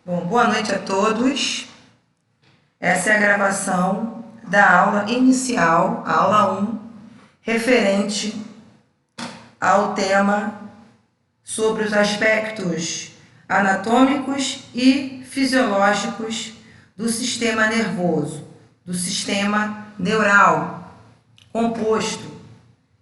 Bom, boa noite a todos. Essa é a gravação da aula inicial, a aula 1, referente ao tema sobre os aspectos anatômicos e fisiológicos do sistema nervoso, do sistema neural, composto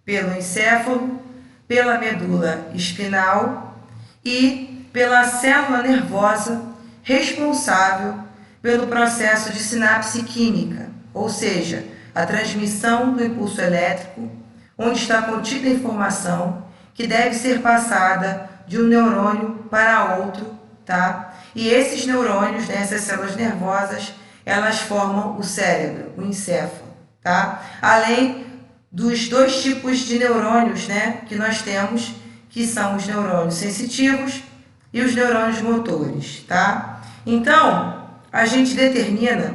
pelo encéfalo, pela medula espinal e pela célula nervosa responsável pelo processo de sinapse química, ou seja, a transmissão do impulso elétrico, onde está contida a informação que deve ser passada de um neurônio para outro, tá? E esses neurônios, né, essas células nervosas, elas formam o cérebro, o encéfalo, tá? Além dos dois tipos de neurônios, né, que nós temos, que são os neurônios sensitivos e os neurônios motores, tá? Então, a gente determina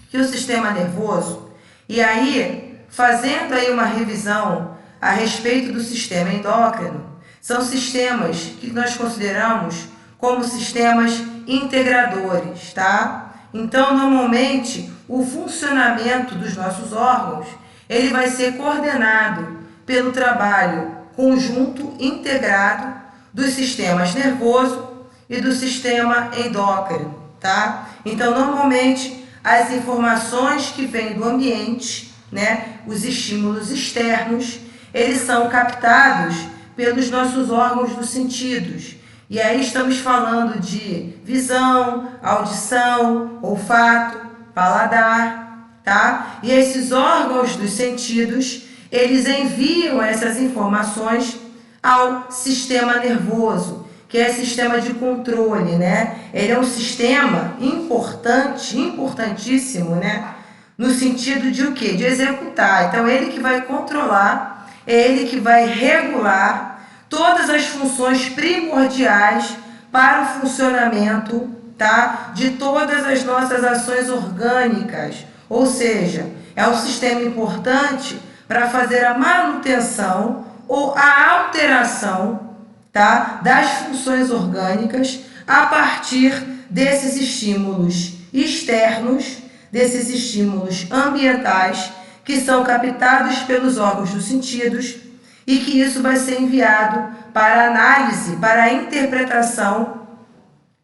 que o sistema nervoso, e aí, fazendo aí uma revisão a respeito do sistema endócrino, são sistemas que nós consideramos como sistemas integradores, tá? Então, normalmente, o funcionamento dos nossos órgãos, ele vai ser coordenado pelo trabalho conjunto integrado dos sistemas nervoso e do sistema endócrino, tá? Então, normalmente, as informações que vêm do ambiente, né, os estímulos externos, eles são captados pelos nossos órgãos dos sentidos. E aí estamos falando de visão, audição, olfato, paladar, tá? E esses órgãos dos sentidos, eles enviam essas informações ao sistema nervoso, que é sistema de controle, né? Ele é um sistema importante, importantíssimo, né? No sentido de o quê? De executar. Então, ele que vai controlar, é ele que vai regular todas as funções primordiais para o funcionamento, tá? De todas as nossas ações orgânicas. Ou seja, é um sistema importante para fazer a manutenção ou a alteração, tá, das funções orgânicas a partir desses estímulos externos, desses estímulos ambientais que são captados pelos órgãos dos sentidos e que isso vai ser enviado para análise, para a interpretação,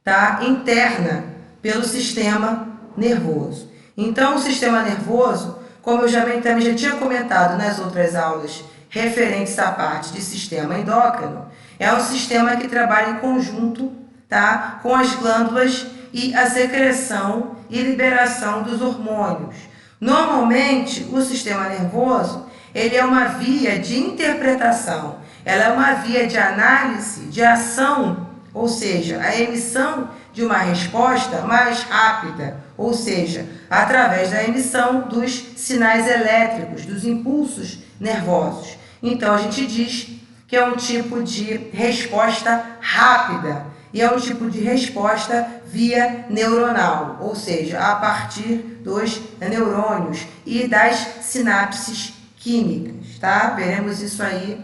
tá, interna pelo sistema nervoso. Então, o sistema nervoso, como eu também já tinha comentado nas outras aulas referentes à parte de sistema endócrino, é um sistema que trabalha em conjunto, tá, com as glândulas e a secreção e liberação dos hormônios. Normalmente, o sistema nervoso, ele é uma via de interpretação, ela é uma via de análise, de ação, ou seja, a emissão de uma resposta mais rápida, ou seja, através da emissão dos sinais elétricos, dos impulsos nervosos. Então, a gente diz que é um tipo de resposta rápida e é um tipo de resposta via neuronal, ou seja, a partir dos neurônios e das sinapses químicas, tá? Veremos isso aí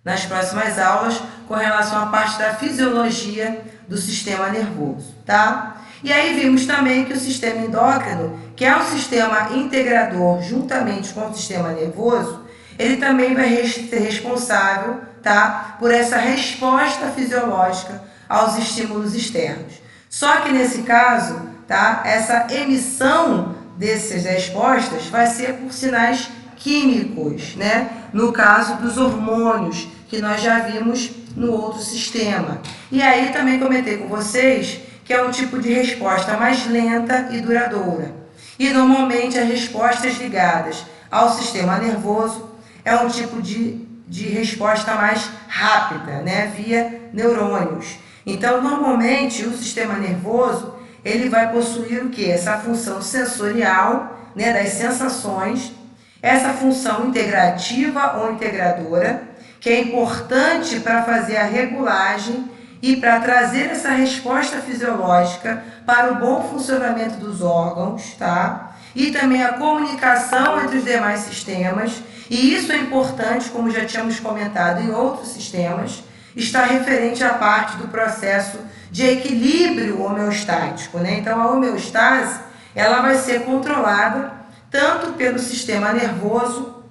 nas próximas aulas com relação à parte da fisiologia do sistema nervoso, tá? E aí vimos também que o sistema endócrino, que é um sistema integrador juntamente com o sistema nervoso, ele também vai ser responsável, tá, por essa resposta fisiológica aos estímulos externos. Só que nesse caso, tá, essa emissão dessas respostas vai ser por sinais químicos, né? No caso dos hormônios, que nós já vimos no outro sistema. E aí também comentei com vocês que é um tipo de resposta mais lenta e duradoura. E normalmente as respostas ligadas ao sistema nervoso é um tipo de resposta mais rápida, né? Via neurônios. Então, normalmente, o sistema nervoso, ele vai possuir o quê? Essa função sensorial, né, das sensações, essa função integrativa ou integradora, que é importante para fazer a regulagem e para trazer essa resposta fisiológica para o bom funcionamento dos órgãos, tá? E também a comunicação entre os demais sistemas, e isso é importante, como já tínhamos comentado em outros sistemas, está referente à parte do processo de equilíbrio homeostático, né? Então, a homeostase, ela vai ser controlada tanto pelo sistema nervoso,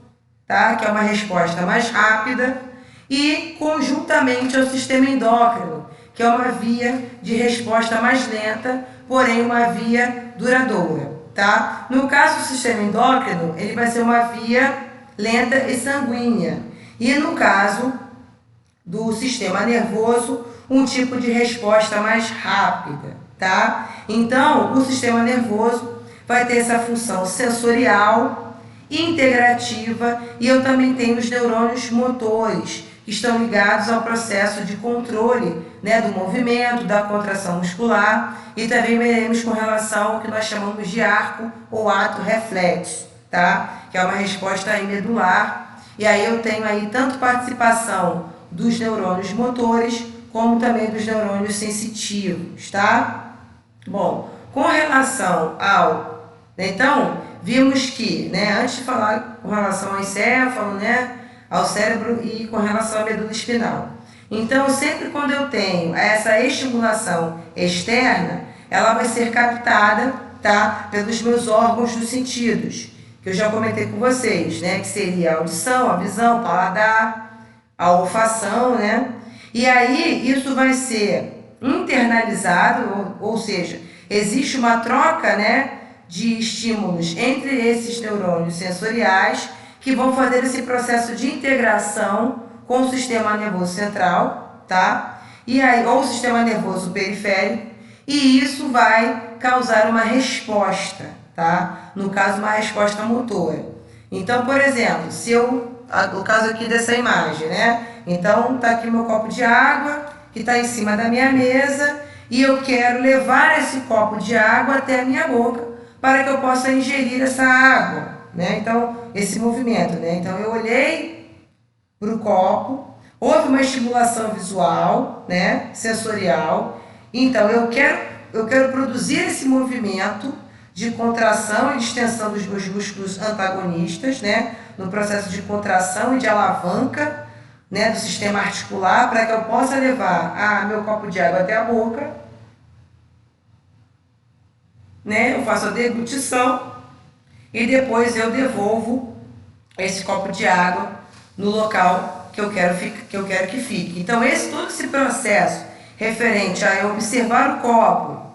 tá? Que é uma resposta mais rápida, e conjuntamente ao sistema endócrino, que é uma via de resposta mais lenta, porém uma via duradoura, tá? No caso do sistema endócrino, ele vai ser uma via lenta e sanguínea. E no caso do sistema nervoso, um tipo de resposta mais rápida, tá? Então, o sistema nervoso vai ter essa função sensorial, integrativa, e eu também tenho os neurônios motores, que estão ligados ao processo de controle, né, do movimento, da contração muscular, e também veremos com relação ao que nós chamamos de arco ou ato reflexo, tá? Que é uma resposta aí medular. E aí eu tenho aí tanto participação dos neurônios motores, como também dos neurônios sensitivos, tá? Bom, com relação ao... Então, vimos que, né, antes de falar com relação ao encéfalo, né, ao cérebro e com relação à medula espinal. Então, sempre quando eu tenho essa estimulação externa, ela vai ser captada, tá, pelos meus órgãos dos sentidos, que eu já comentei com vocês, né, que seria a audição, a visão, o paladar, a olfação, né? E aí isso vai ser internalizado, ou seja, existe uma troca, né, de estímulos entre esses neurônios sensoriais que vão fazer esse processo de integração com o sistema nervoso central, tá? E aí, ou o sistema nervoso periférico, e isso vai causar uma resposta, tá? No caso, uma resposta motora. Então, por exemplo, se eu, o caso aqui dessa imagem, né? Então, tá aqui meu copo de água, que está em cima da minha mesa, e eu quero levar esse copo de água até a minha boca, para que eu possa ingerir essa água, né? Então, esse movimento, né? Então, eu olhei para o copo, houve uma estimulação visual, né? Sensorial. Então, eu quero produzir esse movimento de contração e extensão dos meus músculos antagonistas, né? No processo de contração e de alavanca, né? Do sistema articular, para que eu possa levar meu copo de água até a boca, né? Eu faço a deglutição e depois eu devolvo esse copo de água no local que eu quero que fique. Então, todo esse processo referente a eu observar o copo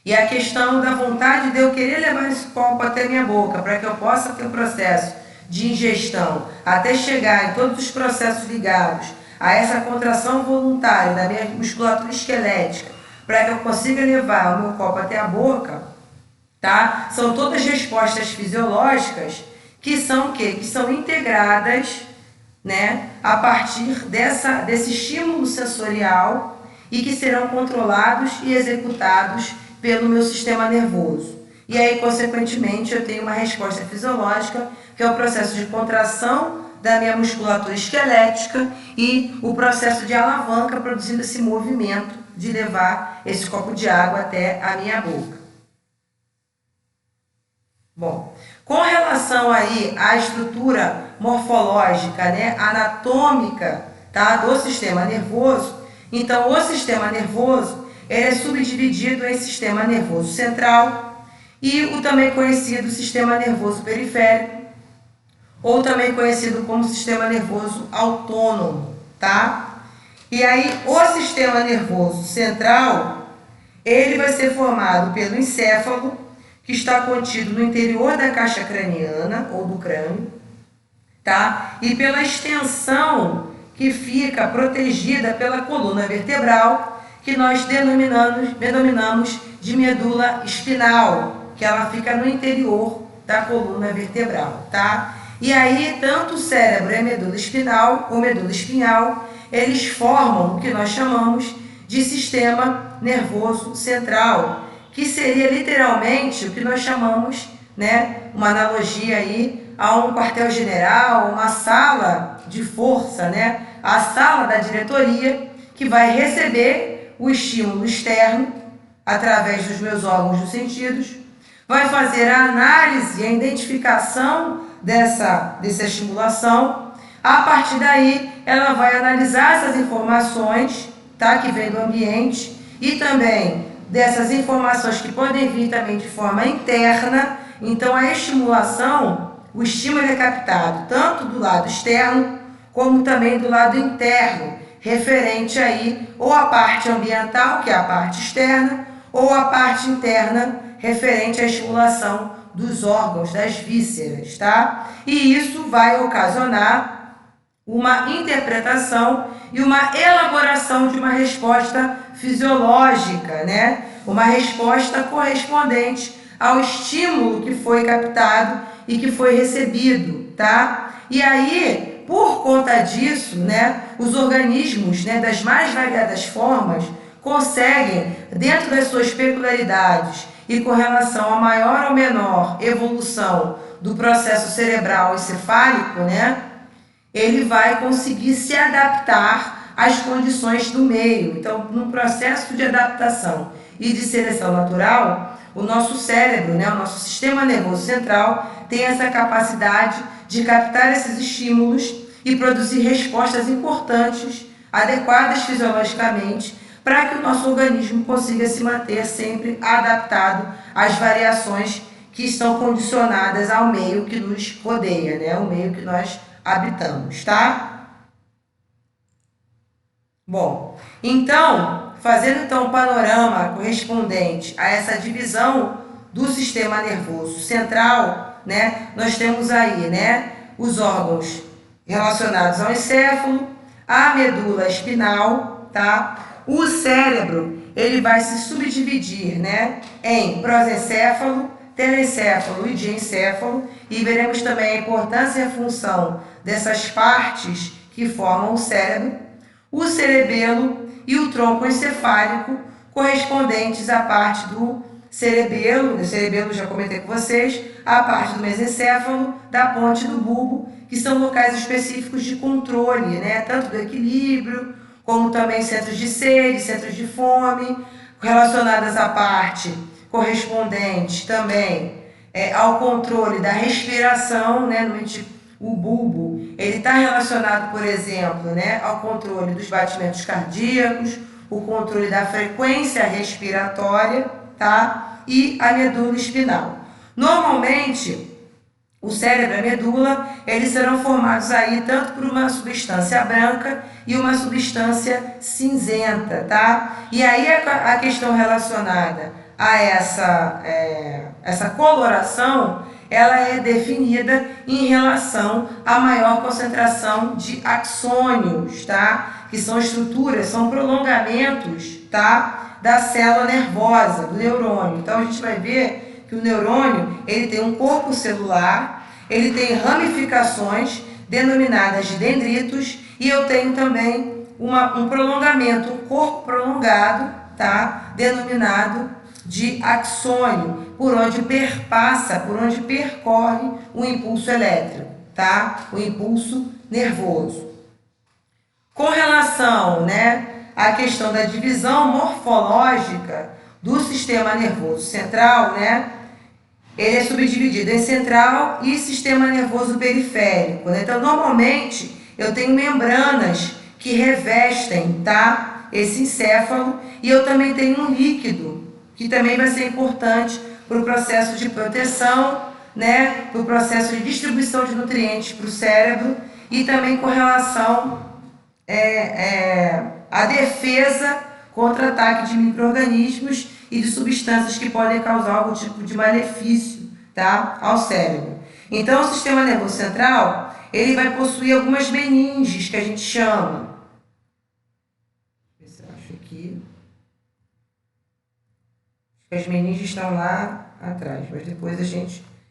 e a questão da vontade de eu querer levar esse copo até minha boca, para que eu possa ter um processo de ingestão, até chegar em todos os processos ligados a essa contração voluntária da minha musculatura esquelética, para que eu consiga levar o meu copo até a boca, tá? São todas respostas fisiológicas que são o quê? Que são integradas, né, a partir desse estímulo sensorial e que serão controlados e executados pelo meu sistema nervoso. E aí, consequentemente, eu tenho uma resposta fisiológica, que é o processo de contração da minha musculatura esquelética e o processo de alavanca, produzindo esse movimento de levar esse copo de água até a minha boca. Bom, com relação aí à estrutura morfológica, né, anatômica, tá, do sistema nervoso, então o sistema nervoso ele é subdividido em sistema nervoso central e o também conhecido sistema nervoso periférico, ou também conhecido como sistema nervoso autônomo, tá? E aí o sistema nervoso central, ele vai ser formado pelo encéfalo, que está contido no interior da caixa craniana, ou do crânio, tá? E pela extensão que fica protegida pela coluna vertebral, que nós denominamos de medula espinal, que ela fica no interior da coluna vertebral, tá? E aí, tanto o cérebro e a medula espinal, ou medula espinhal, eles formam o que nós chamamos de sistema nervoso central, que seria literalmente o que nós chamamos, né, uma analogia aí a um quartel-general, uma sala de força, né, a sala da diretoria, que vai receber o estímulo externo através dos meus órgãos dos sentidos, vai fazer a análise e a identificação dessa estimulação, A partir daí, ela vai analisar essas informações, tá, que vem do ambiente e também dessas informações que podem vir também de forma interna. Então, a estimulação, o estímulo é captado tanto do lado externo como também do lado interno, referente aí ou à parte ambiental, que é a parte externa, ou a parte interna, referente à estimulação dos órgãos, das vísceras, tá? E isso vai ocasionar uma interpretação e uma elaboração de uma resposta fisiológica, né? Uma resposta correspondente ao estímulo que foi captado e que foi recebido, tá? E aí, por conta disso, né, os organismos, né, das mais variadas formas conseguem, dentro das suas peculiaridades e com relação a maior ou menor evolução do processo cerebral encefálico, né, ele vai conseguir se adaptar às condições do meio. Então, num processo de adaptação e de seleção natural, o nosso cérebro, né, o nosso sistema nervoso central, tem essa capacidade de captar esses estímulos e produzir respostas importantes, adequadas fisiologicamente, para que o nosso organismo consiga se manter sempre adaptado às variações que estão condicionadas ao meio que nos rodeia, né, o meio que nós habitamos, tá? Bom, então, fazendo então um panorama correspondente a essa divisão do sistema nervoso central, né, nós temos aí, né, os órgãos relacionados ao encéfalo, a medula espinal, tá? O cérebro, ele vai se subdividir, né, em prosencéfalo, telencéfalo e diencéfalo, e veremos também a importância e a função dessas partes que formam o cérebro, o cerebelo e o tronco encefálico, correspondentes à parte do cerebelo, já comentei com vocês, a parte do mesencéfalo, da ponte do bulbo, que são locais específicos de controle, né, tanto do equilíbrio, como também centros de sede, centros de fome, relacionadas à parte correspondente também ao controle da respiração, né, o bulbo, ele está relacionado, por exemplo, né, ao controle dos batimentos cardíacos, o controle da frequência respiratória, tá? E a medula espinal. Normalmente, o cérebro e a medula, eles serão formados aí tanto por uma substância branca e uma substância cinzenta, tá? E aí a questão relacionada a essa coloração, ela é definida em relação à maior concentração de axônios, tá? Que são estruturas, são prolongamentos, tá? Da célula nervosa, do neurônio. Então, a gente vai ver que o neurônio, ele tem um corpo celular, ele tem ramificações denominadas de dendritos, e eu tenho também um prolongamento, um corpo prolongado, tá? Denominado de axônio, por onde perpassa, por onde percorre o impulso elétrico, tá? O impulso nervoso. Com relação, né, à questão da divisão morfológica do sistema nervoso central, né, ele é subdividido em central e sistema nervoso periférico, né? Então, normalmente, eu tenho membranas que revestem, tá, esse encéfalo, e eu também tenho um líquido que também vai ser importante para o processo de proteção, né, para o processo de distribuição de nutrientes para o cérebro e também com relação à defesa contra ataque de micro-organismos e de substâncias que podem causar algum tipo de malefício, tá, ao cérebro. Então, o sistema nervoso central, ele vai possuir algumas meninges que a gente chama. Deixa eu ver se eu acho aqui. As meninges estão lá atrás, mas depois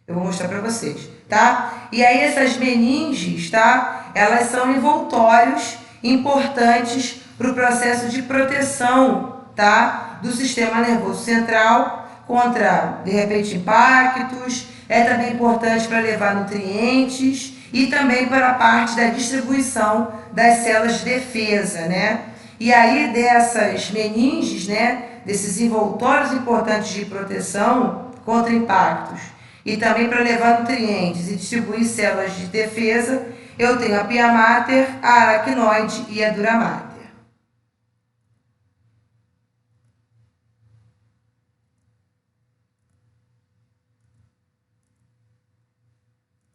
eu vou mostrar para vocês, tá? E aí essas meninges, tá? Elas são envoltórios importantes para o processo de proteção, tá? Do sistema nervoso central contra, de repente, impactos. É também importante para levar nutrientes e também para a parte da distribuição das células de defesa, né? E aí dessas meninges, né? Desses envoltórios importantes de proteção contra impactos e também para levar nutrientes e distribuir células de defesa, eu tenho a pia mater, a aracnoide e a dura mater.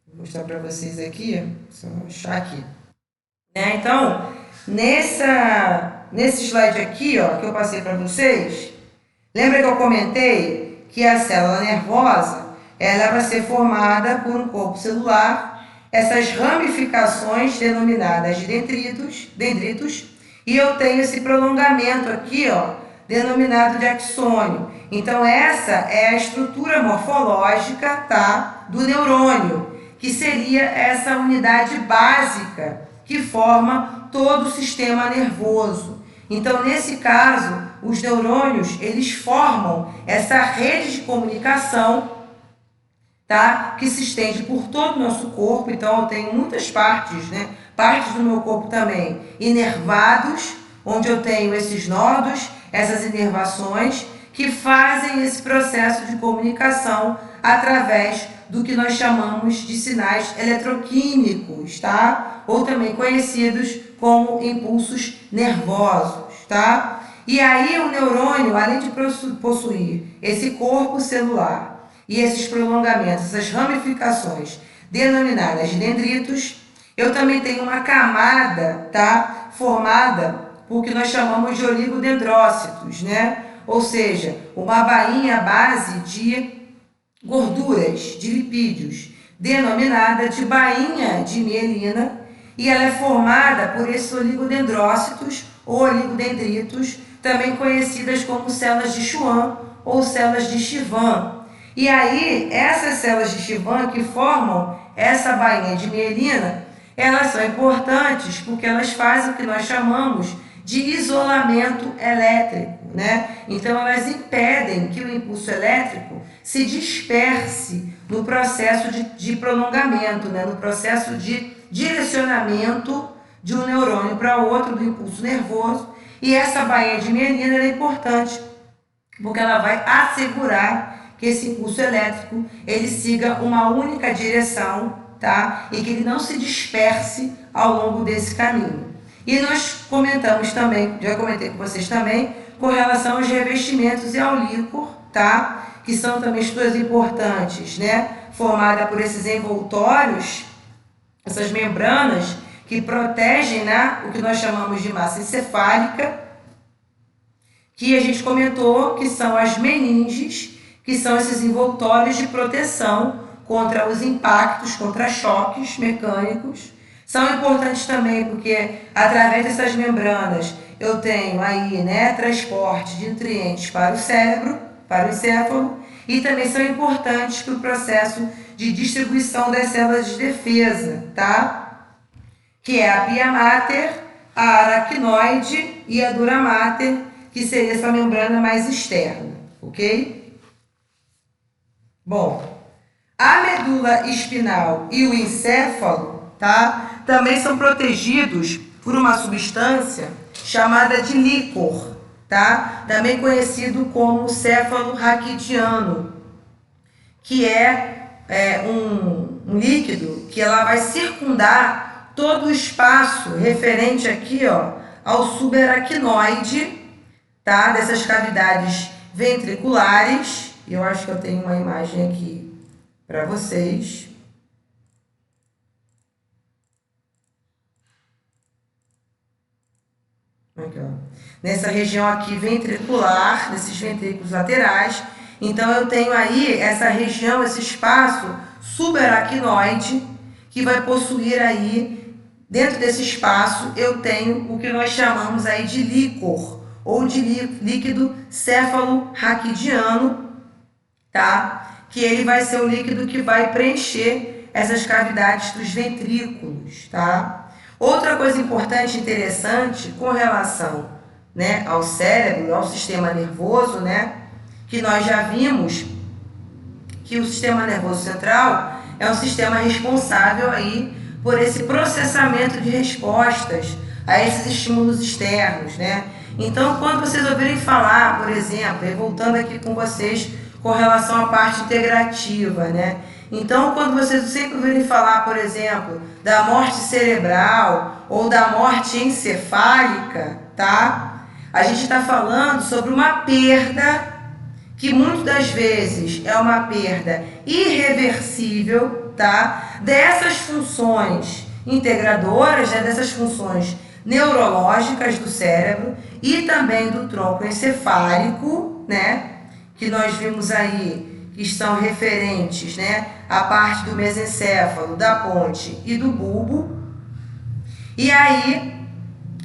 Vou mostrar para vocês aqui, só achar aqui. Então, nesse slide aqui, ó, que eu passei para vocês, lembra que eu comentei que a célula nervosa ela vai ser formada por um corpo celular, essas ramificações denominadas de dendritos, e eu tenho esse prolongamento aqui, ó, denominado de axônio. Então, essa é a estrutura morfológica, tá, do neurônio, que seria essa unidade básica que forma todo o sistema nervoso. Então, nesse caso, os neurônios, eles formam essa rede de comunicação, tá? Que se estende por todo o nosso corpo. Então, eu tenho muitas partes, né? Partes do meu corpo também inervados, onde eu tenho esses nodos, essas inervações, que fazem esse processo de comunicação através do que nós chamamos de sinais eletroquímicos, tá? Ou também conhecidos como impulsos nervosos, tá? E aí o neurônio, além de possuir esse corpo celular e esses prolongamentos, essas ramificações denominadas de dendritos, eu também tenho uma camada, tá? Formada por que nós chamamos de oligodendrócitos, né? Ou seja, uma bainha base de gorduras, de lipídios, denominada de bainha de mielina, e ela é formada por esses oligodendrócitos ou oligodendritos, também conhecidas como células de Schwann ou células de Schwann. E aí, essas células de Schwann que formam essa bainha de mielina, elas são importantes porque elas fazem o que nós chamamos de isolamento elétrico, né? Então, elas impedem que o impulso elétrico se disperse no processo de prolongamento, né? No processo de direcionamento de um neurônio para outro do impulso nervoso. E essa bainha de mielina é importante porque ela vai assegurar que esse impulso elétrico ele siga uma única direção, tá? E que ele não se disperse ao longo desse caminho. E nós comentamos também, já comentei com vocês também, com relação aos revestimentos e ao líquor, tá? Que são também estruturas importantes, né? Formada por esses envoltórios, essas membranas que protegem, né, o que nós chamamos de massa encefálica, que a gente comentou que são as meninges, que são esses envoltórios de proteção contra os impactos, contra choques mecânicos. São importantes também porque através dessas membranas eu tenho aí, né, transporte de nutrientes para o cérebro, para o encéfalo, e também são importantes para o processo de distribuição das células de defesa, tá? Que é a pia mater, a aracnoide e a dura mater, que seria essa membrana mais externa, ok? Bom, a medula espinal e o encéfalo, tá? Também são protegidos por uma substância chamada de líquor, tá? Também conhecido como céfalo raquidiano, que é um líquido que ela vai circundar todo o espaço referente aqui, ó, ao subaracnoide, tá? Dessas cavidades ventriculares. Eu acho que eu tenho uma imagem aqui para vocês. Aqui, ó. Nessa região aqui ventricular, nesses ventrículos laterais. Então, eu tenho aí essa região, esse espaço subaracnoide, que vai possuir aí, dentro desse espaço, eu tenho o que nós chamamos aí de líquor, ou de líquido céfalo-raquidiano, tá? Que ele vai ser o líquido que vai preencher essas cavidades dos ventrículos, tá? Outra coisa importante e interessante com relação, né, ao cérebro, ao sistema nervoso, né, que nós já vimos que o sistema nervoso central é um sistema responsável aí por esse processamento de respostas a esses estímulos externos, né? Então, quando vocês ouvirem falar, por exemplo, voltando aqui com vocês com relação à parte integrativa, né? Então, quando vocês sempre ouvirem falar, por exemplo, da morte cerebral ou da morte encefálica, tá? A gente está falando sobre uma perda que muitas das vezes é uma perda irreversível, tá? Dessas funções integradoras, né? Dessas funções neurológicas do cérebro e também do tronco encefálico, né? Que nós vimos aí que estão referentes, né? A parte do mesencéfalo, da ponte e do bulbo. E aí,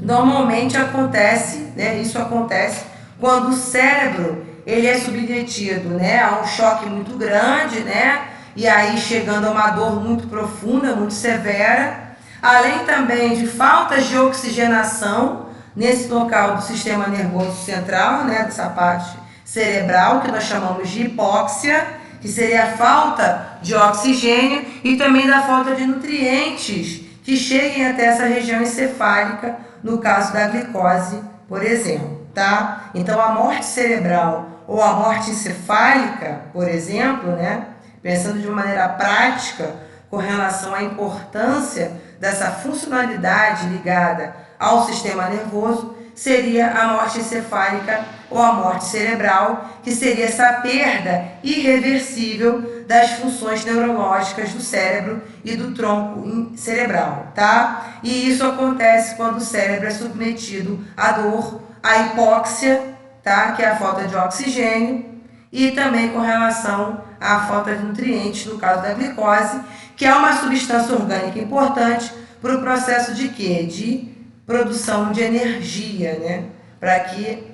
normalmente acontece, né? Isso acontece quando o cérebro ele é submetido, né, a um choque muito grande, né? E aí chegando a uma dor muito profunda, muito severa, além também de faltas de oxigenação nesse local do sistema nervoso central, né, dessa parte cerebral, que nós chamamos de hipóxia, que seria a falta de oxigênio e também da falta de nutrientes que cheguem até essa região encefálica, no caso da glicose, por exemplo, tá? Então, a morte cerebral ou a morte encefálica, por exemplo, né, pensando de uma maneira prática com relação à importância dessa funcionalidade ligada ao sistema nervoso, seria a morte encefálica ou a morte cerebral, que seria essa perda irreversível das funções neurológicas do cérebro e do tronco cerebral, tá? E isso acontece quando o cérebro é submetido à dor, à hipóxia, tá? Que é a falta de oxigênio, e também com relação à falta de nutrientes, no caso da glicose, que é uma substância orgânica importante para o processo de quê? De produção de energia, né? Para que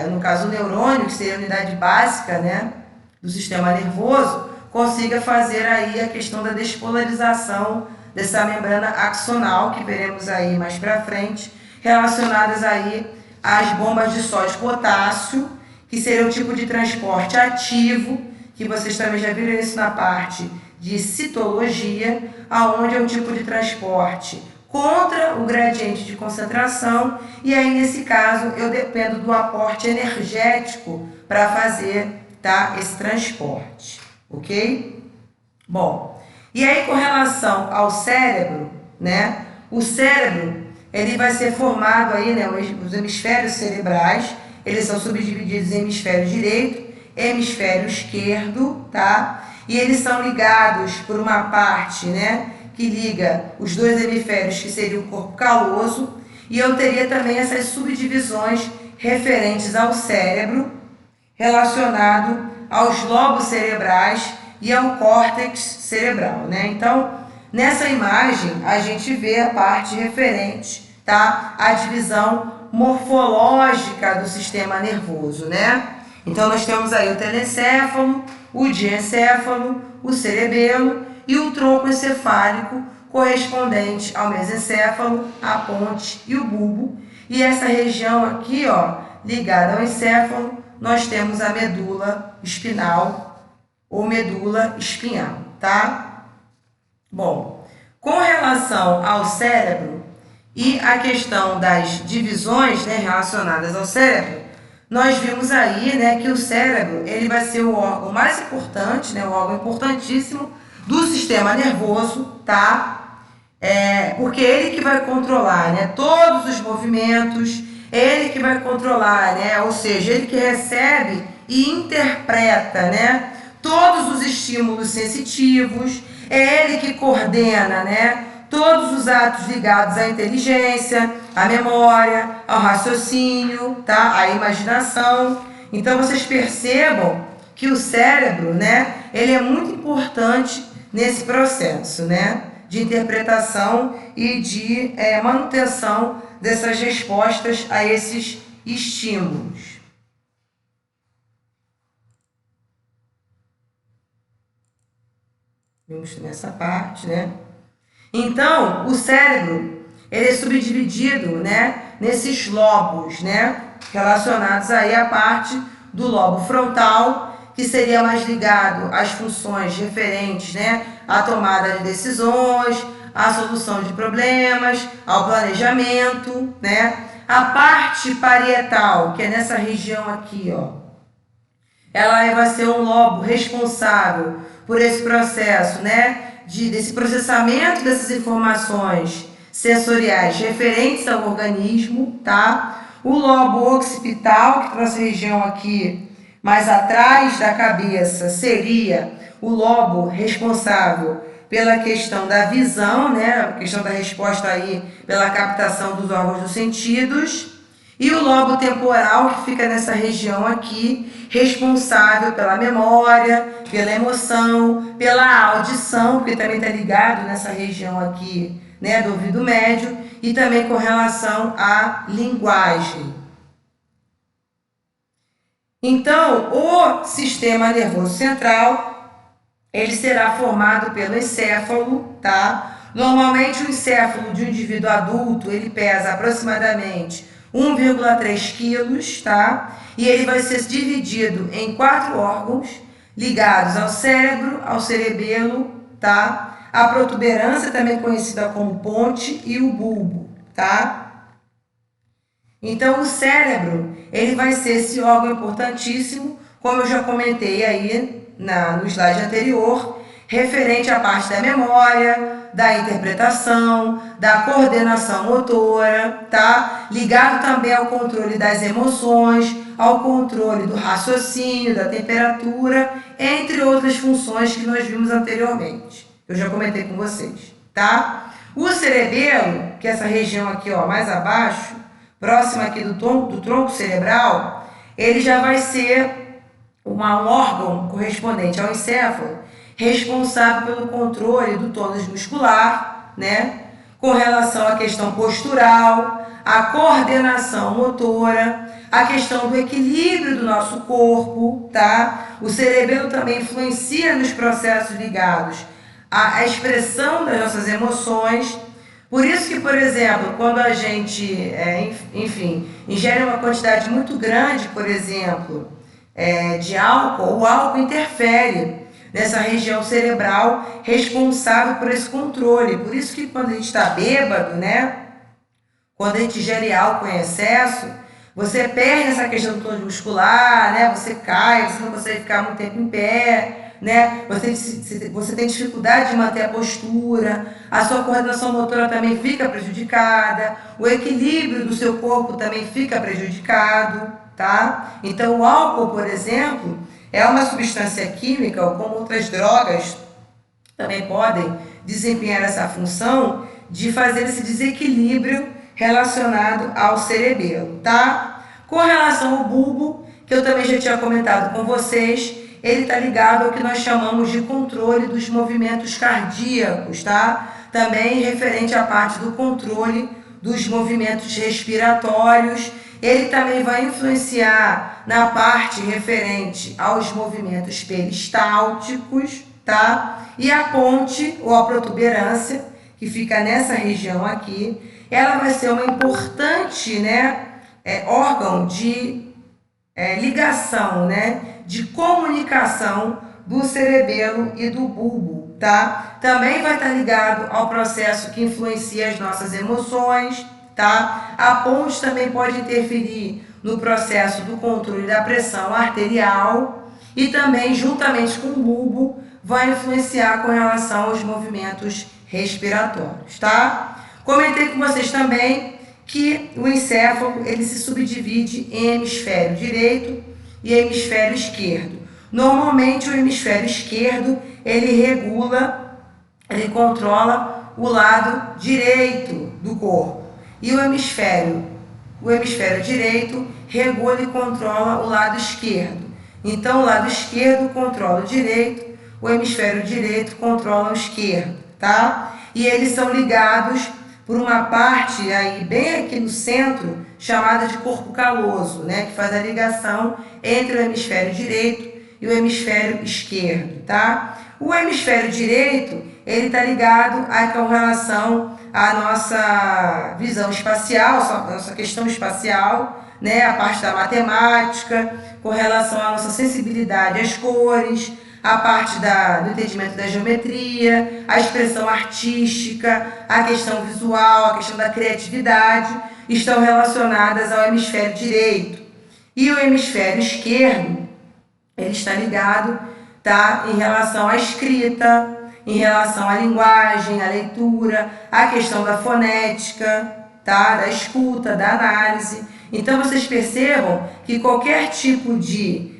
no caso o neurônio, que seria a unidade básica, né, do sistema nervoso, consiga fazer aí a questão da despolarização dessa membrana axonal, que veremos aí mais para frente, relacionadas aí às bombas de sódio e potássio, que seria um tipo de transporte ativo, que vocês também já viram isso na parte de citologia, aonde é um tipo de transporte contra o gradiente de concentração, e aí nesse caso eu dependo do aporte energético para fazer, tá, esse transporte, ok? Bom, e aí com relação ao cérebro, né, o cérebro ele vai ser formado aí, né, os hemisférios cerebrais, eles são subdivididos em hemisfério direito, hemisfério esquerdo, tá? E eles são ligados por uma parte, né, que liga os dois hemisférios, que seria o corpo caloso, e eu teria também essas subdivisões referentes ao cérebro, relacionado aos lobos cerebrais e ao córtex cerebral, né? Então, nessa imagem, a gente vê a parte referente, tá? A divisão morfológica do sistema nervoso, né? Então, nós temos aí o telencéfalo, o diencéfalo, o cerebelo e o tronco encefálico, correspondente ao mesencéfalo, a ponte e o bulbo. E essa região aqui, ó, ligada ao encéfalo, nós temos a medula espinal ou medula espinhal, tá? Bom, com relação ao cérebro e a questão das divisões, né, relacionadas ao cérebro, nós vimos aí, né, que o cérebro ele vai ser o órgão mais importante, né, o órgão importantíssimo do sistema nervoso, tá? Porque é ele que vai controlar, né, todos os movimentos, ele que vai controlar, né, ou seja, ele que recebe e interpreta, né, todos os estímulos sensitivos, é ele que coordena, né, todos os atos ligados à inteligência, à memória, ao raciocínio, tá, à imaginação. Então vocês percebam que o cérebro, né, ele é muito importante nesse processo, né, de interpretação e de manutenção dessas respostas a esses estímulos. Vimos nessa parte, né? Então, o cérebro, ele é subdividido, né, nesses lobos, né, relacionados aí à parte do lobo frontal, que seria mais ligado às funções referentes, né, à tomada de decisões, à solução de problemas, ao planejamento, né? A parte parietal, que é nessa região aqui, ó, ela vai ser um lobo responsável por esse processo, né, desse processamento dessas informações sensoriais referentes ao organismo, tá? O lobo occipital, que está nessa região aqui mais atrás da cabeça, seria o lobo responsável pela questão da visão, né? A questão da resposta aí pela captação dos órgãos dos sentidos. E o lobo temporal, que fica nessa região aqui, responsável pela memória, pela emoção, pela audição, porque também está ligado nessa região aqui, né, do ouvido médio, e também com relação à linguagem. Então, o sistema nervoso central, ele será formado pelo encéfalo, tá? Normalmente o encéfalo de um indivíduo adulto, ele pesa aproximadamente 1,3 quilos, tá? E ele vai ser dividido em 4 órgãos ligados ao cérebro, ao cerebelo, tá? A protuberância, também conhecida como ponte, e o bulbo, tá? Então, o cérebro, ele vai ser esse órgão importantíssimo, como eu já comentei aí no slide anterior, referente à parte da memória, da interpretação, da coordenação motora, tá? Ligado também ao controle das emoções, ao controle do raciocínio, da temperatura, entre outras funções que nós vimos anteriormente. Eu já comentei com vocês, tá? O cerebelo, que é essa região aqui, ó, mais abaixo, próxima aqui do tronco cerebral, ele já vai ser um órgão correspondente ao encéfalo, responsável pelo controle do tônus muscular, né? Com relação à questão postural, à coordenação motora, a questão do equilíbrio do nosso corpo, tá? O cerebelo também influencia nos processos ligados à expressão das nossas emoções. Por isso que, por exemplo, quando a gente, ingere uma quantidade muito grande, por exemplo, de álcool, o álcool interfere nessa região cerebral responsável por esse controle. Por isso que quando a gente está bêbado, né? Quando a gente ingere álcool em excesso, você perde essa questão do tônus muscular, né? Você cai, você não consegue ficar muito tempo em pé, né? Você tem dificuldade de manter a postura, a sua coordenação motora também fica prejudicada, o equilíbrio do seu corpo também fica prejudicado, tá? Então, o álcool, por exemplo, é uma substância química, ou como outras drogas também podem desempenhar essa função de fazer esse desequilíbrio relacionado ao cerebelo, tá? Com relação ao bulbo, que eu também já tinha comentado com vocês, ele está ligado ao que nós chamamos de controle dos movimentos cardíacos, tá? Também referente à parte do controle dos movimentos respiratórios. Ele também vai influenciar na parte referente aos movimentos peristálticos, tá? E a ponte, ou a protuberância, que fica nessa região aqui, ela vai ser uma importante, né, órgão de ligação, né, de comunicação do cerebelo e do bulbo, tá? Também vai estar ligado ao processo que influencia as nossas emoções, tá? A ponte também pode interferir no processo do controle da pressão arterial e também, juntamente com o bulbo, vai influenciar com relação aos movimentos respiratórios, tá? Comentei com vocês também que o encéfalo ele se subdivide em hemisfério direito e hemisfério esquerdo. Normalmente o hemisfério esquerdo ele controla o lado direito do corpo. E o hemisfério direito regula e controla o lado esquerdo. Então o lado esquerdo controla o direito, o hemisfério direito controla o esquerdo, tá? E eles são ligados por uma parte aí bem aqui no centro, chamada de corpo caloso, né, que faz a ligação entre o hemisfério direito e o hemisfério esquerdo, tá? O hemisfério direito, ele está ligado com relação à nossa visão espacial, à nossa questão espacial, né, a parte da matemática, com relação à nossa sensibilidade às cores, a parte do entendimento da geometria, a expressão artística, a questão visual, a questão da criatividade, estão relacionadas ao hemisfério direito. E o hemisfério esquerdo, ele está ligado tá? Em relação à escrita, em relação à linguagem, à leitura, à questão da fonética, tá? Da escuta, da análise. Então, vocês percebam que qualquer tipo de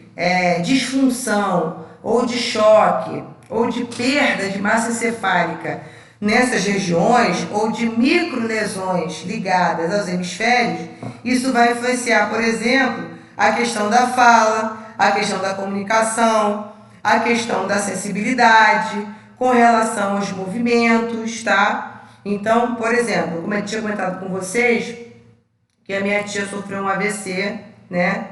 disfunção ou de choque ou de perda de massa encefálica nessas regiões ou de microlesões ligadas aos hemisférios, isso vai influenciar, por exemplo, a questão da fala, a questão da comunicação, a questão da sensibilidade, com relação aos movimentos, tá? Então, por exemplo, como eu tinha comentado com vocês, que a minha tia sofreu um AVC, né?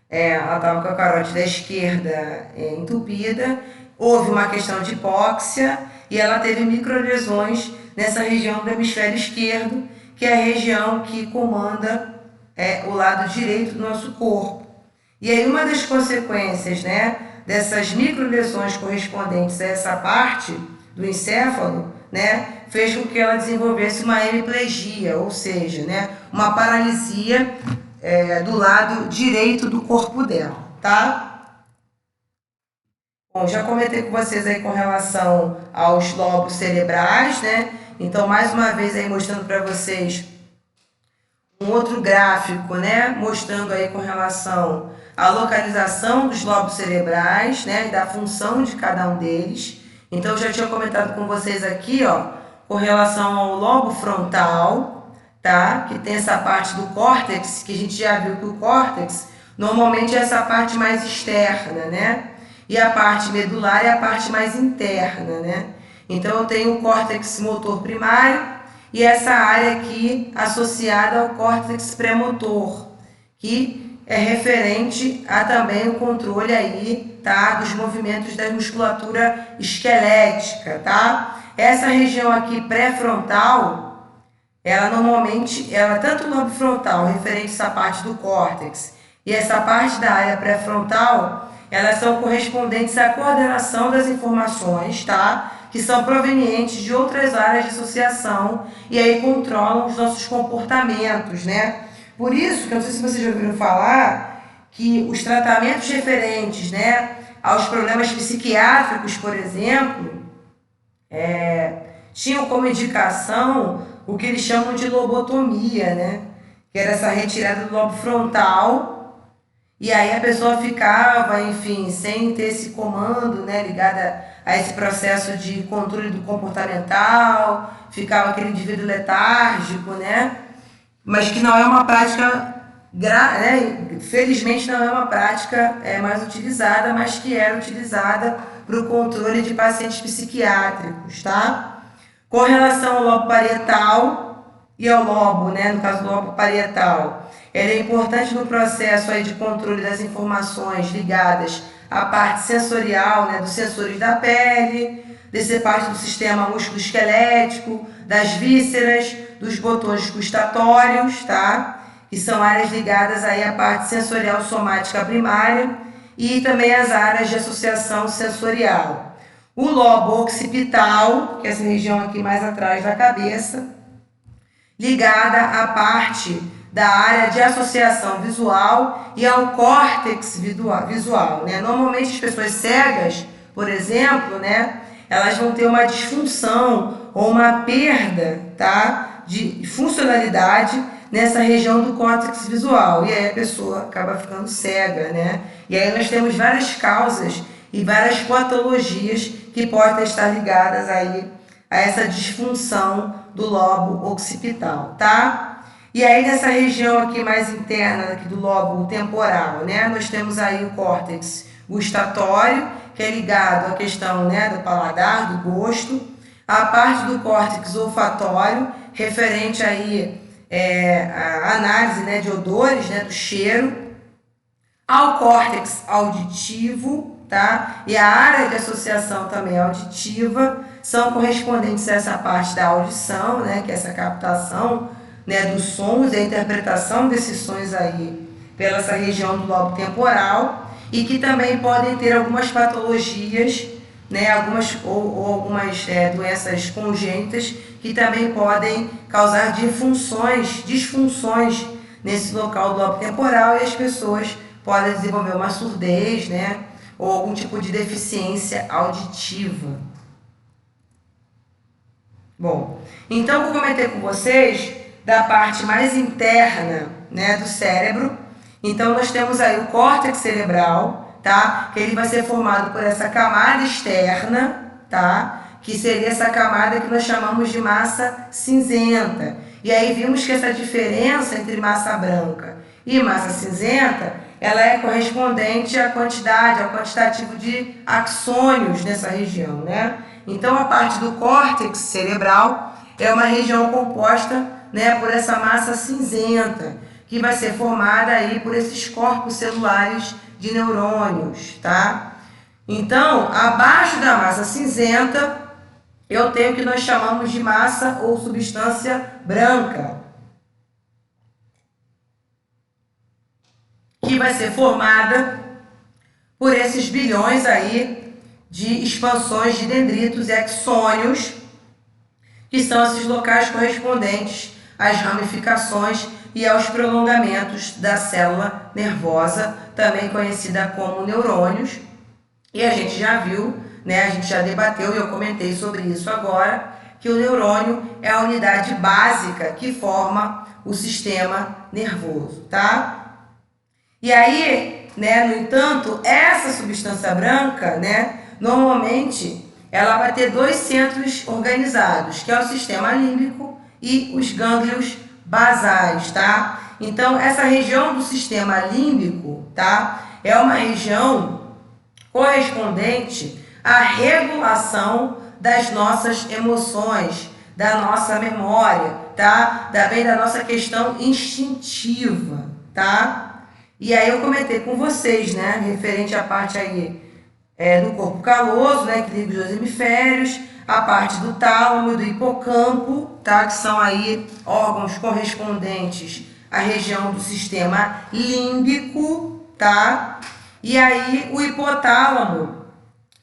Ela estava com a carótida esquerda entupida, houve uma questão de hipóxia e ela teve microlesões nessa região do hemisfério esquerdo, que é a região que comanda o lado direito do nosso corpo. E aí uma das consequências, né, dessas microlesões correspondentes a essa parte do encéfalo, né, fez com que ela desenvolvesse uma hemiplegia, ou seja, né, uma paralisia do lado direito do corpo dela, tá? Bom, já comentei com vocês aí com relação aos lobos cerebrais, né? Então, mais uma vez aí mostrando para vocês um outro gráfico, né? Mostrando aí com relação à localização dos lobos cerebrais, né? E da função de cada um deles. Então, eu já tinha comentado com vocês aqui, ó, com relação ao lobo frontal, tá? Que tem essa parte do córtex, que a gente já viu que o córtex normalmente é essa parte mais externa, né? E a parte medular é a parte mais interna, né? Então eu tenho o córtex motor primário e essa área aqui associada ao córtex pré-motor, que é referente a também o controle aí, tá? Dos movimentos da musculatura esquelética, tá? Essa região aqui pré-frontal, ela normalmente, tanto o lobo frontal, referente a essa parte do córtex, e essa parte da área pré-frontal, elas são correspondentes à coordenação das informações, tá? Que são provenientes de outras áreas de associação e aí controlam os nossos comportamentos, né? Por isso, que eu não sei se vocês já ouviram falar, que os tratamentos referentes, né, aos problemas psiquiátricos, por exemplo, tinham como indicação o que eles chamam de lobotomia, né? Que era essa retirada do lobo frontal, e aí a pessoa ficava, enfim, sem ter esse comando, né, ligada a esse processo de controle do comportamental, ficava aquele indivíduo letárgico, né? Mas que não é uma prática, né? Felizmente não é uma prática mais utilizada, mas que era utilizada para o controle de pacientes psiquiátricos, tá? Com relação ao lobo parietal e ao lobo, né, no caso do lobo parietal, ele é importante no processo aí de controle das informações ligadas à parte sensorial, né, dos sensores da pele, dessa parte do sistema músculo-esquelético, das vísceras, dos botões gustatórios, tá? Que são áreas ligadas aí à parte sensorial somática primária e também as áreas de associação sensorial. O lobo occipital, que é essa região aqui mais atrás da cabeça, ligada à parte da área de associação visual e ao córtex visual, né? Normalmente as pessoas cegas, por exemplo, né, elas vão ter uma disfunção ou uma perda, tá, de funcionalidade nessa região do córtex visual, e aí a pessoa acaba ficando cega, né? E aí nós temos várias causas e várias patologias que podem estar ligadas aí a essa disfunção do lobo occipital, tá? E aí nessa região aqui mais interna aqui do lobo temporal, né, nós temos aí o córtex gustatório, que é ligado à questão, né, do paladar, do gosto, a parte do córtex olfatório, referente aí a análise, né, de odores, né, do cheiro, ao córtex auditivo, tá? E a área de associação também auditiva são correspondentes a essa parte da audição, né, que é essa captação, né, dos sons e a interpretação desses sons aí pela essa região do lobo temporal, e que também podem ter algumas patologias, né, algumas doenças congênitas que também podem causar disfunções nesse local do lobo temporal, e as pessoas podem desenvolver uma surdez, né, ou algum tipo de deficiência auditiva. Bom, então vou comentar com vocês da parte mais interna, né, do cérebro. Então nós temos aí o córtex cerebral, tá? Que ele vai ser formado por essa camada externa, tá? Que seria essa camada que nós chamamos de massa cinzenta. E aí vimos que essa diferença entre massa branca e massa cinzenta, ela é correspondente à quantidade, ao quantitativo de axônios nessa região, né? Então a parte do córtex cerebral é uma região composta, né, por essa massa cinzenta, que vai ser formada aí por esses corpos celulares de neurônios, tá? Então, abaixo da massa cinzenta, eu tenho o que nós chamamos de massa ou substância branca, que vai ser formada por esses bilhões aí de expansões de dendritos e axônios, que são esses locais correspondentes às ramificações e aos prolongamentos da célula nervosa, também conhecida como neurônios. E a gente já viu, né, a gente já debateu e eu comentei sobre isso agora, que o neurônio é a unidade básica que forma o sistema nervoso, tá? E aí, né, no entanto, essa substância branca, né, normalmente ela vai ter dois centros organizados, que é o sistema límbico e os gânglios basais, tá? Então, essa região do sistema límbico, tá, é uma região correspondente à regulação das nossas emoções, da nossa memória, tá? Também da nossa questão instintiva, tá? E aí eu comentei com vocês, né, referente à parte aí do corpo caloso, né, que liga os dois hemisférios, a parte do tálamo e do hipocampo, tá, que são aí órgãos correspondentes à região do sistema límbico, tá? E aí o hipotálamo,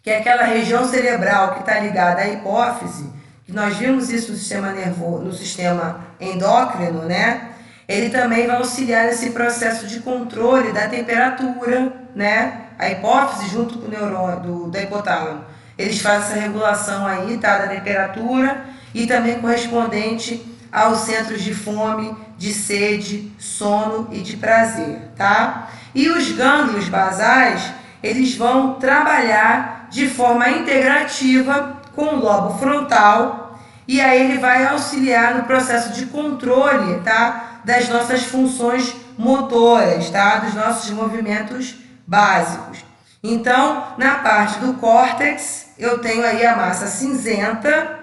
que é aquela região cerebral que está ligada à hipófise, que nós vimos isso no sistema nervoso, no sistema endócrino, né? Ele também vai auxiliar nesse processo de controle da temperatura, né? A hipófise junto com o neurônio da hipotálamo. Eles fazem essa regulação aí, tá? Da temperatura e também correspondente aos centros de fome, de sede, sono e de prazer, tá? E os gânglios basais, eles vão trabalhar de forma integrativa com o lobo frontal e aí ele vai auxiliar no processo de controle, tá? Das nossas funções motoras, tá? Dos nossos movimentos básicos. Então, na parte do córtex, eu tenho aí a massa cinzenta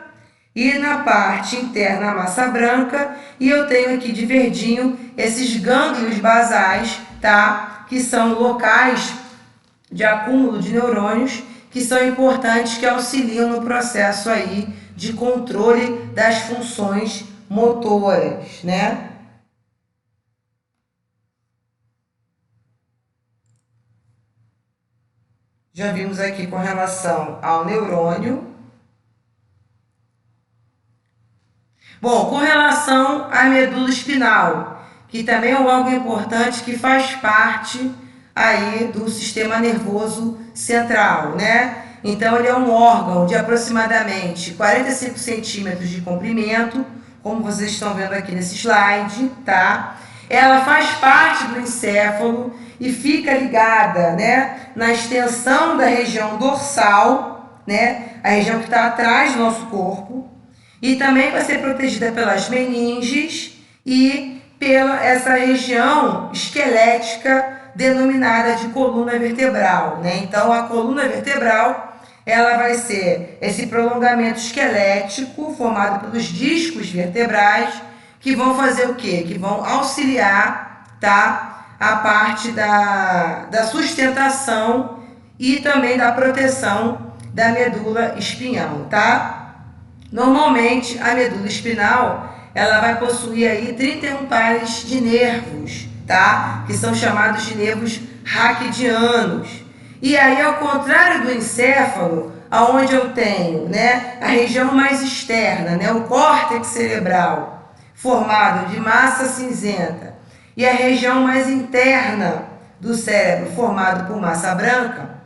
e na parte interna a massa branca e eu tenho aqui de verdinho esses gânglios basais, tá? Que são locais de acúmulo de neurônios que são importantes, que auxiliam no processo aí de controle das funções motoras, né? Já vimos aqui com relação ao neurônio. Bom, com relação à medula espinal, que também é um órgão importante que faz parte aí do sistema nervoso central, né? Então, ele é um órgão de aproximadamente 45 centímetros de comprimento, como vocês estão vendo aqui nesse slide, tá? Ela faz parte do encéfalo e fica ligada, né, na extensão da região dorsal, né, a região que está atrás do nosso corpo, e também vai ser protegida pelas meninges e pela essa região esquelética denominada de coluna vertebral, né? Então, a coluna vertebral, ela vai ser esse prolongamento esquelético formado pelos discos vertebrais que vão fazer o quê? Que vão auxiliar, tá? A parte da sustentação e também da proteção da medula espinhal, tá? Normalmente, a medula espinal, ela vai possuir aí 31 pares de nervos, tá? Que são chamados de nervos raquidianos. E aí, ao contrário do encéfalo, aonde eu tenho, né, a região mais externa, né, o córtex cerebral, formado de massa cinzenta, e a região mais interna do cérebro, formado por massa branca,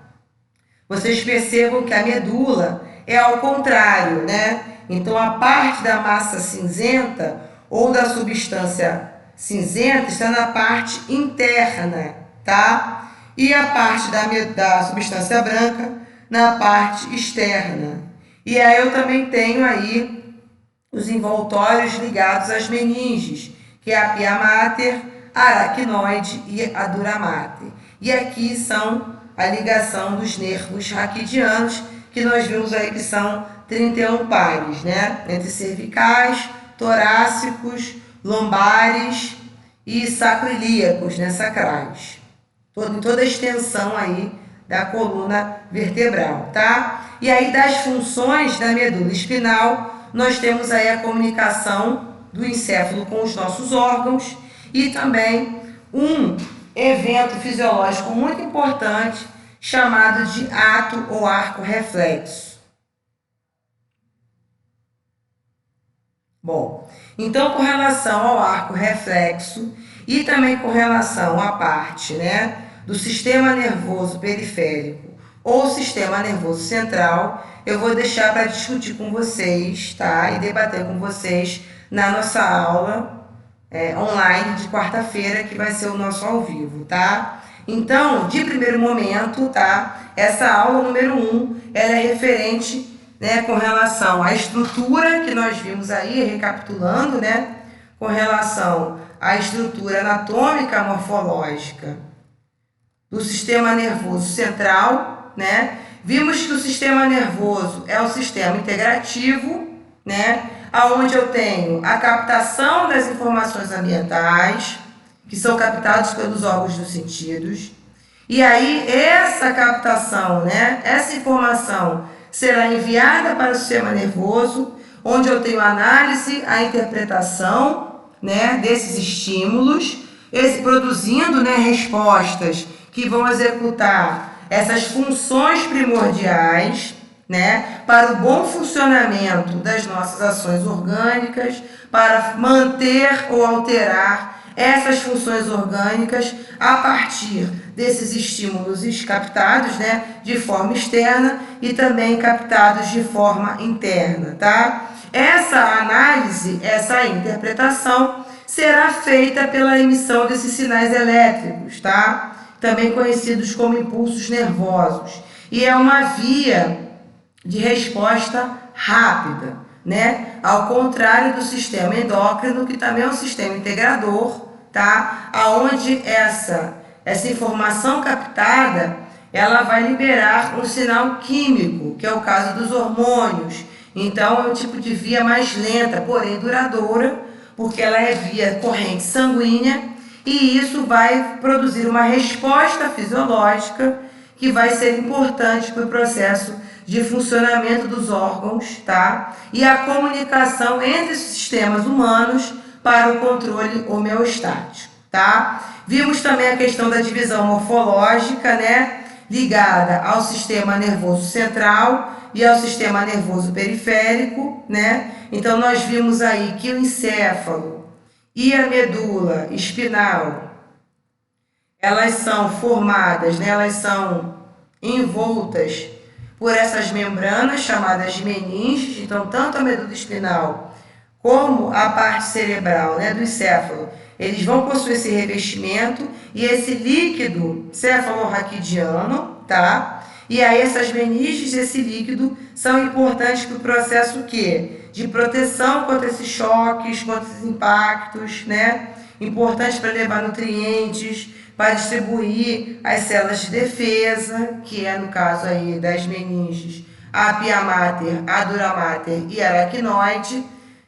vocês percebam que a medula é ao contrário, né? Então, a parte da massa cinzenta ou da substância cinzenta está na parte interna, tá? E a parte da substância branca na parte externa. E aí eu também tenho aí os envoltórios ligados às meninges, que é a pia mater, a aracnoide e a dura mater. E aqui são a ligação dos nervos raquidianos, que nós vimos aí que são 31 pares, né? Entre cervicais, torácicos, lombares e sacroiliacos, né? Sacrais. Em toda a extensão aí da coluna vertebral, tá? E aí das funções da medula espinal, nós temos aí a comunicação do encéfalo com os nossos órgãos e também um evento fisiológico muito importante chamado de ato ou arco reflexo. Bom, então com relação ao arco reflexo e também com relação à parte, né, do sistema nervoso periférico ou sistema nervoso central, eu vou deixar para discutir com vocês, tá? E debater com vocês na nossa aula online de quarta-feira, que vai ser o nosso ao vivo, tá? Então, de primeiro momento, tá? Essa aula número 1, ela é referente, né, com relação à estrutura que nós vimos aí, recapitulando, né? Com relação à estrutura anatômica morfológica do sistema nervoso central, né? Vimos que o sistema nervoso é o sistema integrativo, né? Aonde eu tenho a captação das informações ambientais, que são captados pelos órgãos dos sentidos. E aí essa captação, né? Essa informação será enviada para o sistema nervoso, onde eu tenho a análise, a interpretação, né, desses estímulos, produzindo, né, respostas que vão executar essas funções primordiais, né, para o bom funcionamento das nossas ações orgânicas, para manter ou alterar essas funções orgânicas a partir desses estímulos captados, né, de forma externa e também captados de forma interna, tá? Essa análise, essa interpretação será feita pela emissão desses sinais elétricos, tá? Também conhecidos como impulsos nervosos. E é uma via de resposta rápida, né? Ao contrário do sistema endócrino, que também é um sistema integrador, tá? Aonde essa informação captada, ela vai liberar um sinal químico, que é o caso dos hormônios. Então, é um tipo de via mais lenta, porém duradoura, porque ela é via corrente sanguínea, e isso vai produzir uma resposta fisiológica que vai ser importante para o processo de funcionamento dos órgãos, tá? E a comunicação entre os sistemas humanos para o controle homeostático, tá? Vimos também a questão da divisão morfológica, né? Ligada ao sistema nervoso central e ao sistema nervoso periférico, né? Então, nós vimos aí que o encéfalo e a medula espinal, elas são formadas, né? Elas são envoltas por essas membranas chamadas de meninges. Então, tanto a medula espinal como a parte cerebral, né, do encéfalo, eles vão possuir esse revestimento e esse líquido cefalorraquidiano, tá? E aí essas meninges, esse líquido, são importantes para o processo o quê? De proteção contra esses choques, contra esses impactos, né? Importantes para levar nutrientes, para distribuir as células de defesa, que é no caso aí das meninges, a pia mater, a dura mater e a aracnoide,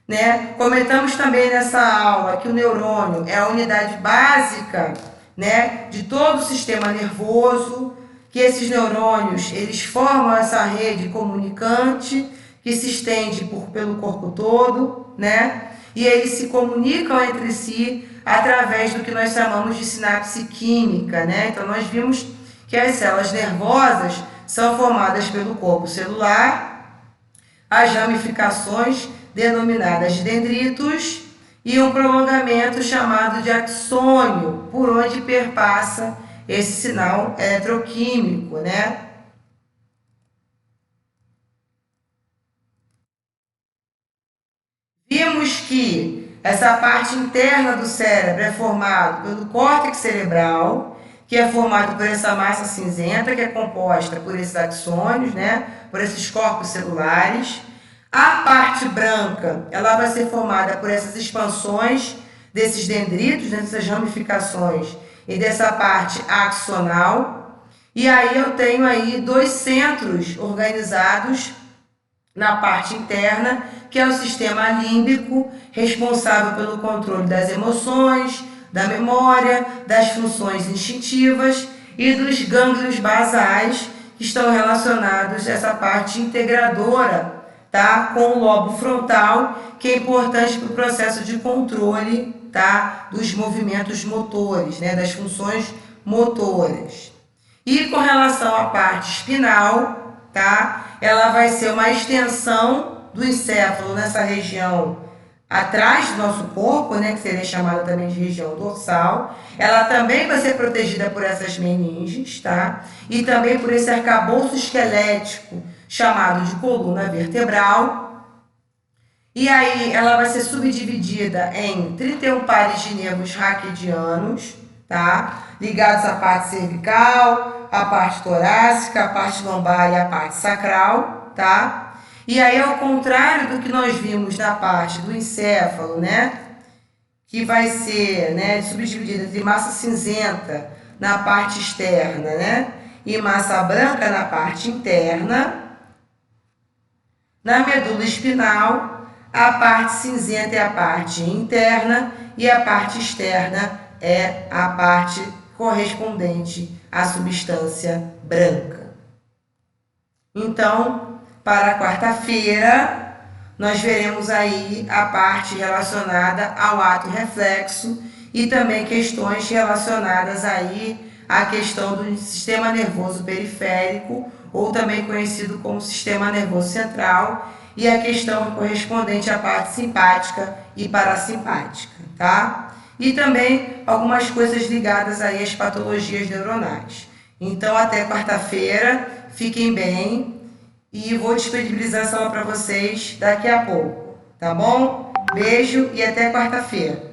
né? Comentamos também nessa aula que o neurônio é a unidade básica, né, de todo o sistema nervoso, que esses neurônios, eles formam essa rede comunicante que se estende pelo corpo todo, né? E eles se comunicam entre si através do que nós chamamos de sinapse química, né? Então, nós vimos que as células nervosas são formadas pelo corpo celular, as ramificações denominadas de dendritos e um prolongamento chamado de axônio, por onde perpassa esse sinal eletroquímico, né? Vimos que essa parte interna do cérebro é formada pelo córtex cerebral, que é formado por essa massa cinzenta, que é composta por esses axônios, né? Por esses corpos celulares. A parte branca, ela vai ser formada por essas expansões desses dendritos, dessas ramificações e dessa parte axonal. E aí eu tenho aí 2 centros organizados na parte interna, que é o sistema límbico, responsável pelo controle das emoções, da memória, das funções instintivas e dos gânglios basais, que estão relacionados a essa parte integradora, tá? Com o lobo frontal, que é importante para o processo de controle, tá? Dos movimentos motores, né? Das funções motoras. E com relação à parte espinal, tá? Ela vai ser uma extensão do encéfalo nessa região atrás do nosso corpo, né, que seria chamada também de região dorsal. Ela também vai ser protegida por essas meninges, tá? E também por esse arcabouço esquelético chamado de coluna vertebral. E aí ela vai ser subdividida em 31 pares de nervos raquidianos, tá? Ligados à parte cervical, à parte torácica, à parte lombar e à parte sacral, tá? E aí, ao contrário do que nós vimos na parte do encéfalo, né? Que vai ser, né, subdividida entre massa cinzenta na parte externa, né? E massa branca na parte interna. Na medula espinal, a parte cinzenta é a parte interna e a parte externa é a parte correspondente à substância branca. Então, para a quarta-feira, nós veremos aí a parte relacionada ao ato reflexo e também questões relacionadas aí à questão do sistema nervoso periférico, ou também conhecido como sistema nervoso central, e a questão correspondente à parte simpática e parasimpática, tá? E também algumas coisas ligadas aí às patologias neuronais. Então, até quarta-feira, fiquem bem. E vou disponibilizar essa aula para vocês daqui a pouco, tá bom? Beijo e até quarta-feira.